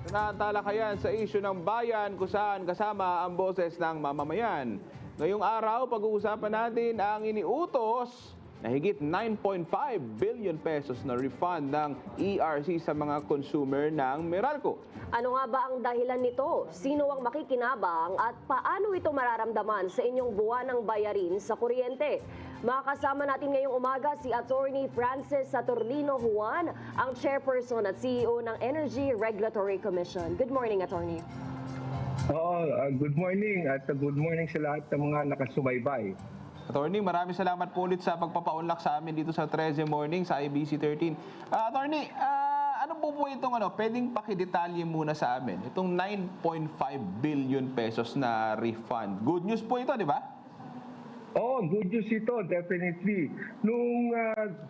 na talakayan sa isyu ng bayan kung saan kasama ang boses ng mamamayan. Ngayong araw, pag-uusapan natin ang iniutos na higit 9.5 billion pesos na refund ng ERC sa mga consumer ng Meralco. Ano nga ba ang dahilan nito? Sino ang makikinabang at paano ito mararamdaman sa inyong buwanang bayarin sa kuryente? Makakasama natin ngayong umaga si Attorney Francis Saturnino Juan, ang Chairperson at CEO ng Energy Regulatory Commission. Good morning, Attorney. Good morning at good morning sa lahat ng mga nakasubaybay. Attorney, maraming salamat po ulit sa pagpapaunlak sa amin dito sa 13 Morning sa IBC 13. Attorney, ano po itong pwedeng pakidetalye muna sa amin? Itong 9.5 billion pesos na refund. Good news po ito, di ba? Good news ito, definitely. Nung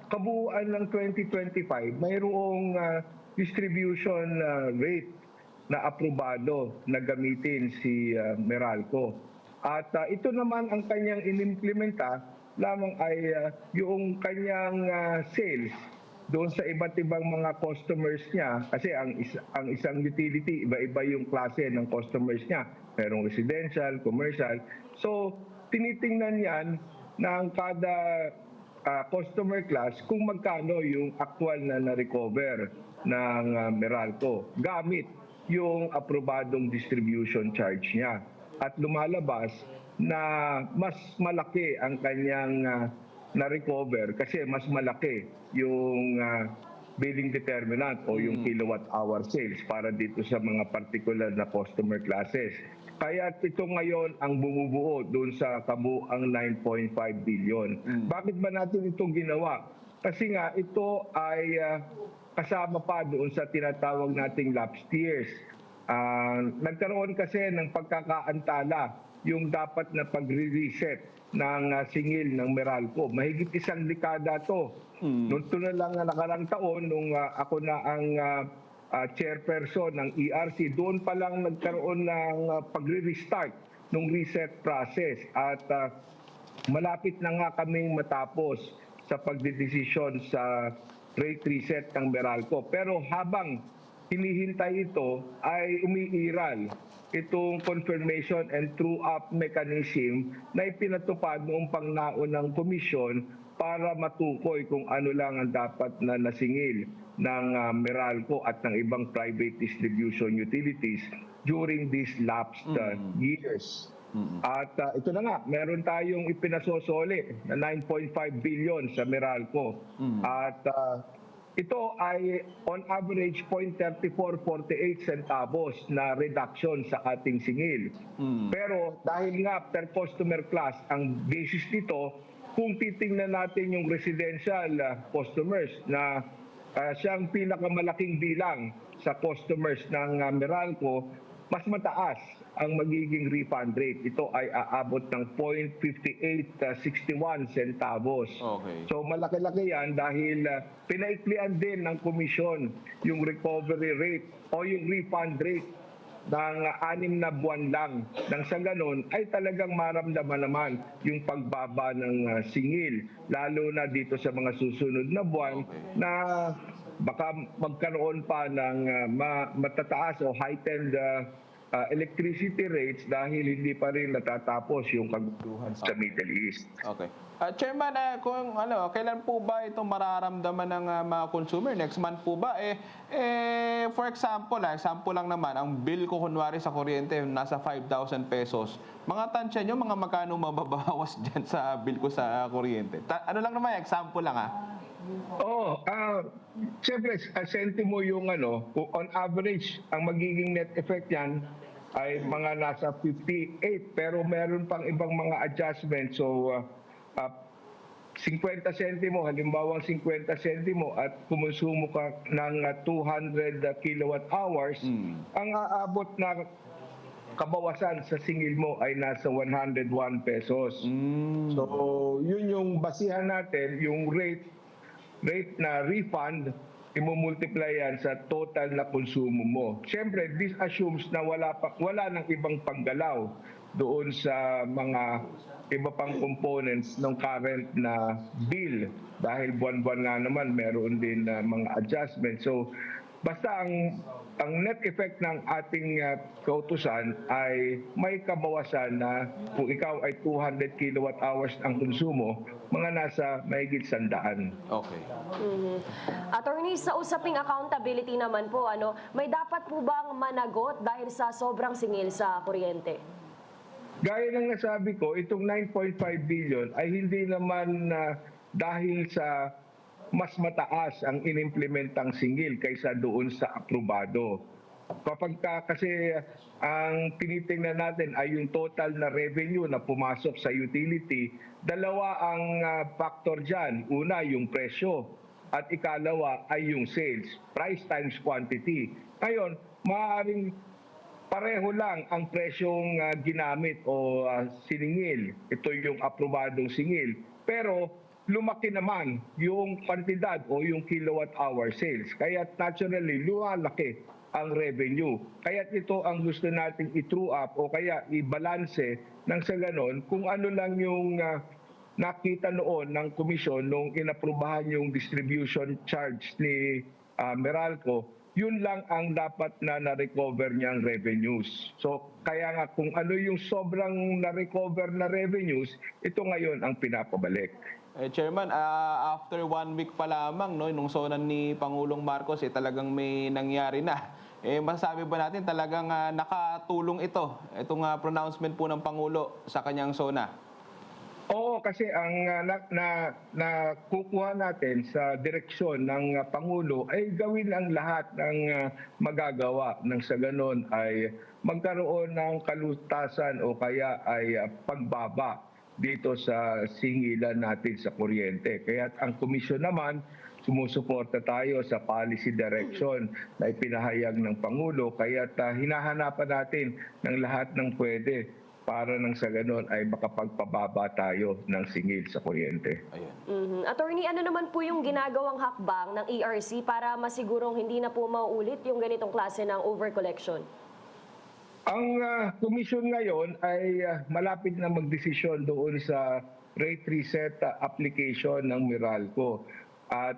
kabuuan ng 2025, mayroong distribution rate na aprobado na gamitin si Meralco. At ito naman ang kanyang inimplementa lamang ay yung kanyang sales doon sa iba't ibang mga customers niya. Kasi ang isang utility, iba-iba yung klase ng customers niya. Merong residential, commercial. So, tinitingnan yan ng kada customer class kung magkano yung actual na na-recover ng Meralco gamit yung aprobadong distribution charge niya. At lumalabas na mas malaki ang kanyang na-recover kasi mas malaki yung billing determinant o yung kilowatt hour sales para dito sa mga particular na customer classes. Kaya ito ngayon ang bumubuo doon sa kabuang 9.5 billion. Bakit ba natin ito ginawa? Kasi nga ito ay kasama pa doon sa tinatawag nating lapse years. Nagkaroon kasi ng pagkakaantala yung dapat na pagre-reset ng singil ng Meralco. Mahigit isang dekada to. Noon na lang nakarang taon, nung ako na ang chairperson ng ERC, doon pa lang nagkaroon ng pagre-restart ng reset process. At malapit na nga kaming matapos sa pagdedesisyon sa rate reset ng Meralco. Pero habang hinihintay ito ay umiiral itong confirmation and true-up mechanism na ipinatupad noong pangnaunang komisyon para matukoy kung ano lang ang dapat na nasingil ng Meralco at ng ibang private distribution utilities during these lapsed years. At ito na nga, meron tayong ipinasosoli na 9.5 billion sa Meralco. At ito ay on average 0.3448 centavos na reduction sa ating singil. Pero dahil nga per customer class ang basis nito, kung titingnan natin yung residential customers na siyang pinakamalaking bilang sa customers ng Meralco, mas mataas ang magiging refund rate. Ito ay aabot ng 0.5861 centavos. Okay. So malaki-laki yan dahil pinaiklian din ng komisyon yung recovery rate o yung refund rate ng 6 na buwan lang. Nang sa ganun ay talagang maramdaman naman yung pagbaba ng singil. Lalo na dito sa mga susunod na buwan na baka magkaroon pa ng matataas o heightened electricity rates dahil hindi pa rin natatapos yung kaguluhan sa Middle East. Okay. Chairman, kung kailan po ba itong mararamdaman ng mga consumer? Next month po ba? For example, example lang naman, ang bill ko kunwari sa kuryente nasa 5,000 pesos. Mga tansya nyo, mga magkano mababawas dyan sa bill ko sa kuryente? Ano lang naman, example lang Siyempre, senti mo yung on average, ang magiging net effect yan ay mga nasa 58, pero meron pang ibang mga adjustments. So, 50 sentimo, halimbawa 50 sentimo at kumonsumo ka ng 200 kilowatt hours, ang aabot na kabawasan sa singil mo ay nasa 101 pesos. So, yun yung basihan natin, yung rate na refund, imumultiply yan sa total na konsumo mo. Siyempre, this assumes na wala ng ibang panggalaw doon sa mga iba pang components ng current na bill. Dahil buwan-buwan nga naman, meron din mga adjustments. So, Basta ang net effect ng ating kautusan ay may kabawasan na kung ikaw ay 200 kilowatt hours ang konsumo, mga nasa mahigit 100. Okay. Attorney, sa usaping accountability naman po, may dapat po bang managot dahil sa sobrang singil sa kuryente? Gaya ng nasabi ko, itong 9.5 billion ay hindi naman dahil sa mas mataas ang inimplementang singil kaysa doon sa aprobado. Kapag kasi ang tinitingnan natin ay yung total na revenue na pumasok sa utility, dalawa ang factor dyan. Una, yung presyo. At ikalawa ay yung sales. Price times quantity. Ngayon, maaaring pareho lang ang presyong ginamit o siningil. Ito yung aprobadong singil. Pero lumaki naman yung kwantidad o yung kilowatt hour sales. Kaya naturally, lumalaki ang revenue. Kaya ito ang gusto nating i-true up o kaya i-balanse nang sa ganon kung ano lang yung nakita noon ng komisyon nung inaprubahan yung distribution charge ni Meralco, yun lang ang dapat na na-recover niyang revenues. So kaya nga kung ano yung sobrang na-recover na revenues, ito ngayon ang pinapabalik. Chairman, after 1 week pa lamang, no, nung sonan ni Pangulong Marcos, talagang may nangyari na. Masasabi ba natin talagang nakatulong itong pronouncement po ng Pangulo sa kanyang sona? Oo, kasi ang nakukuha natin sa direksyon ng Pangulo ay gawin ang lahat ng magagawa nang sa ganon ay magkaroon ng kalutasan o kaya ay pagbaba dito sa singilan natin sa kuryente. Kaya ang komisyon naman, sumusuporta tayo sa policy direction na ipinahayag ng Pangulo. Kaya hinahanapan natin ng lahat ng pwede para nang sa ganon ay makapagpababa tayo ng singil sa kuryente. Ayun. Attorney, ano naman po yung ginagawang hakbang ng ERC para masigurong hindi na po mauulit yung ganitong klase ng overcollection? Ang komisyon ngayon ay malapit na magdesisyon doon sa rate reset application ng Meralco. At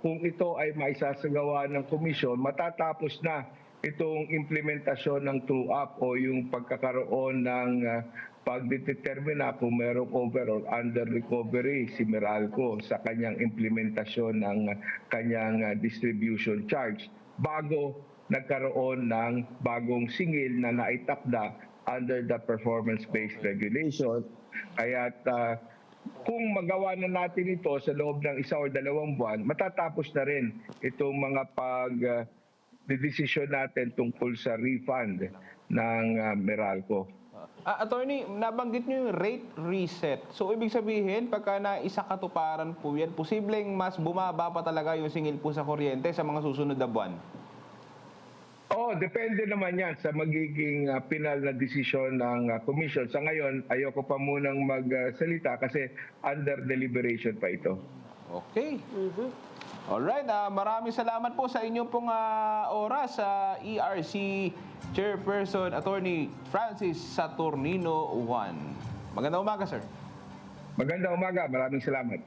kung ito ay maisasagawa ng komisyon, matatapos na itong implementasyon ng true-up o yung pagkakaroon ng pagdetermina kung merong over or under recovery si Meralco sa kanyang implementasyon ng kanyang distribution charge bago nagkaroon ng bagong singil na naitakda under the performance-based regulation. Kaya kung magawa na natin ito sa loob ng 1 o 2 buwan, matatapos na rin itong mga pag-desisyon natin tungkol sa refund ng Meralco. Attorney, nabanggit niyo yung rate reset. So, ibig sabihin, pagka naisa katuparan po yan, posibleng mas bumaba pa talaga yung singil po sa kuryente sa mga susunod na buwan? Depende naman yan sa magiging final na desisyon ng commission. Sa ngayon, ayoko pa munang magsalita kasi under deliberation pa ito. Okay. Alright, maraming salamat po sa inyong pong oras sa ERC Chairperson Attorney Francis Saturnino Juan. Magandang umaga, sir. Magandang umaga. Maraming salamat.